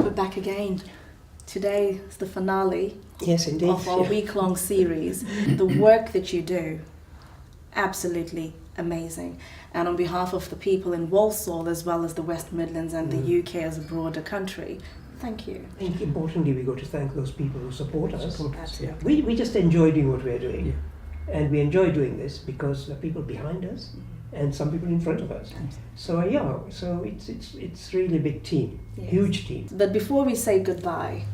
we're back again. Today is the finale Yes, indeed. of our week-long series. The work that you do, absolutely amazing. And on behalf of the people in Walsall, as well as the West Midlands and the UK as a broader country, thank you. I think importantly we got to thank those people who support us. Absolutely. We just enjoy doing what we're doing. And we enjoy doing this because there are people behind us and some people in front of us. So it's really a big team, Yes. huge team. But before we say goodbye,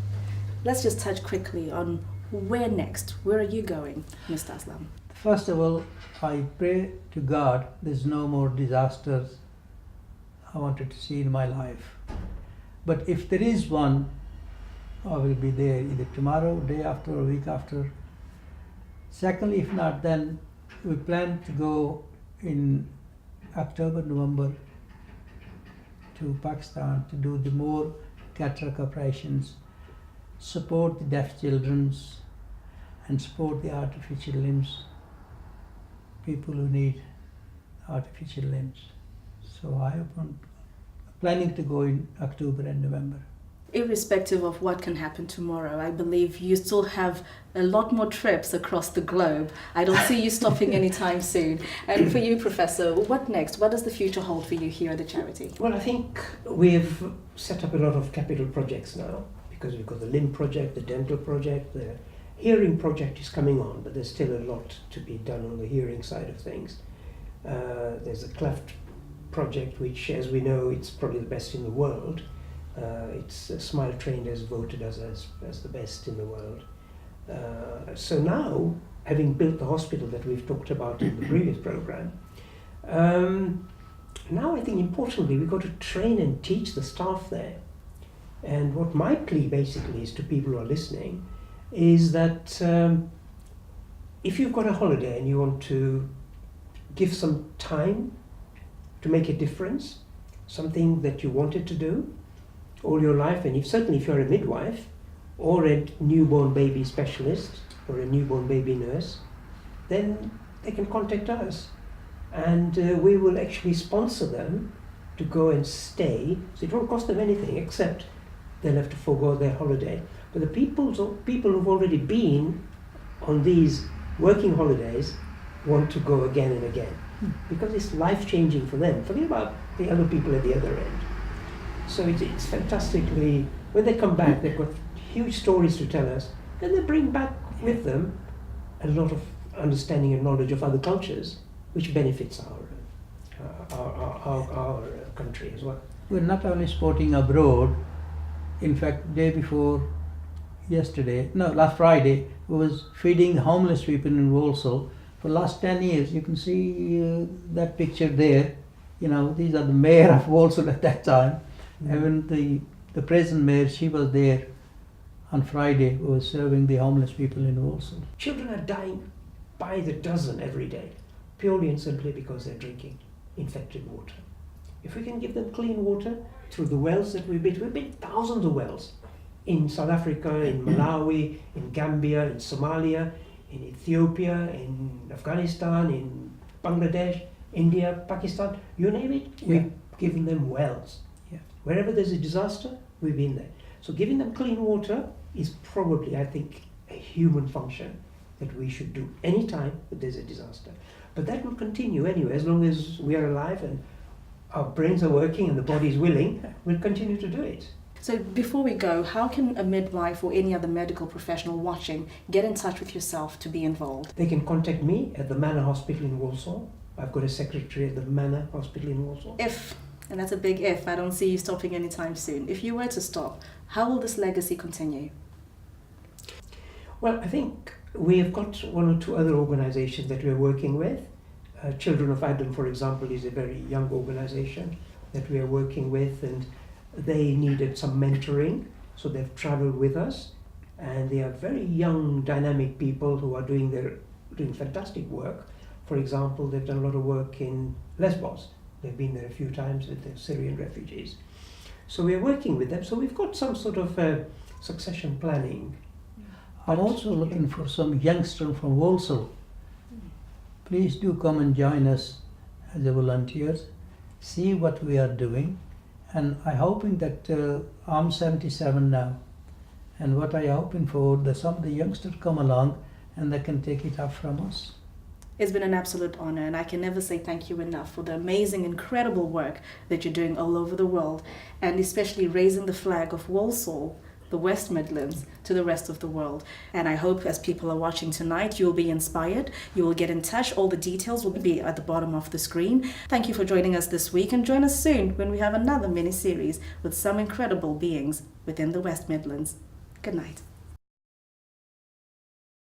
let's just touch quickly on where next. Where are you going, Mr. Aslam? First of all, I pray to God there's no more disasters I wanted to see in my life. But if there is one, I will be there either tomorrow, day after, or week after. Secondly, if not, then we plan to go in October, November to Pakistan to do the more cataract operations, support the deaf children's, and support the artificial limbs, people who need artificial limbs. So I'm planning to go in October and November. Irrespective of what can happen tomorrow, I believe you still have a lot more trips across the globe. I don't see you stopping anytime soon. And for you, Professor, what next? What does the future hold for you here at the charity? Well, I think we've set up a lot of capital projects now because we've got the limb project, the dental project, the hearing project is coming on, but there's still a lot to be done on the hearing side of things. There's the cleft project, which, as we know, it's probably the best in the world. It's Smile Trained has voted us as the best in the world. So now, having built the hospital that we've talked about in the previous program, now I think importantly we've got to train and teach the staff there. And what my plea basically is to people who are listening is that if you've got a holiday and you want to give some time to make a difference, something that you wanted to do all your life, and certainly if you're a midwife or a newborn baby specialist or a newborn baby nurse, then they can contact us and we will actually sponsor them to go and stay. So it won't cost them anything except they'll have to forego their holiday. But the people who've already been on these working holidays want to go again and again because it's life-changing for them. Forget about the other people at the other end. So it's fantastically, when they come back, they've got huge stories to tell us, and they bring back with them a lot of understanding and knowledge of other cultures, which benefits our country as well. We're not only sporting abroad, in fact, last Friday, we was feeding homeless people in Walsall. For the last 10 years, you can see that picture there. You know, these are the mayor of Walsall at that time. Even the present mayor, she was there on Friday, who was serving the homeless people in Walsall. Children are dying by the dozen every day, purely and simply because they're drinking infected water. If we can give them clean water through the wells that we've built thousands of wells in South Africa, in Malawi, in Gambia, in Somalia, in Ethiopia, in Afghanistan, in Bangladesh, India, Pakistan, you name it, we've given them wells. Wherever there's a disaster, we've been there. So giving them clean water is probably, I think, a human function that we should do anytime that there's a disaster. But that will continue anyway, as long as we are alive and our brains are working and the body is willing, we'll continue to do it. So before we go, how can a midwife or any other medical professional watching get in touch with yourself to be involved? They can contact me at the Manor Hospital in Walsall. I've got a secretary at the Manor Hospital in Walsall. And that's a big if, I don't see you stopping anytime soon. If you were to stop, how will this legacy continue? Well, I think we have got one or two other organizations that we're working with. Children of Adam, for example, is a very young organization that we are working with, and they needed some mentoring, so they've traveled with us, and they are very young, dynamic people who are doing fantastic work. For example, they've done a lot of work in Lesbos. They've been there a few times with the Syrian refugees. So we're working with them. So we've got some sort of succession planning. I'm also looking for some youngsters from Walsall. Please do come and join us as a volunteers, see what we are doing, And I'm hoping that I'm 77 now, and what I'm hoping for, that some of the youngsters come along and they can take it up from us. It's been an absolute honor, and I can never say thank you enough for the amazing, incredible work that you're doing all over the world, and especially raising the flag of Walsall, the West Midlands, to the rest of the world. And I hope as people are watching tonight, you'll be inspired, you will get in touch. All the details will be at the bottom of the screen. Thank you for joining us this week, and join us soon when we have another mini-series with some incredible beings within the West Midlands. Good night.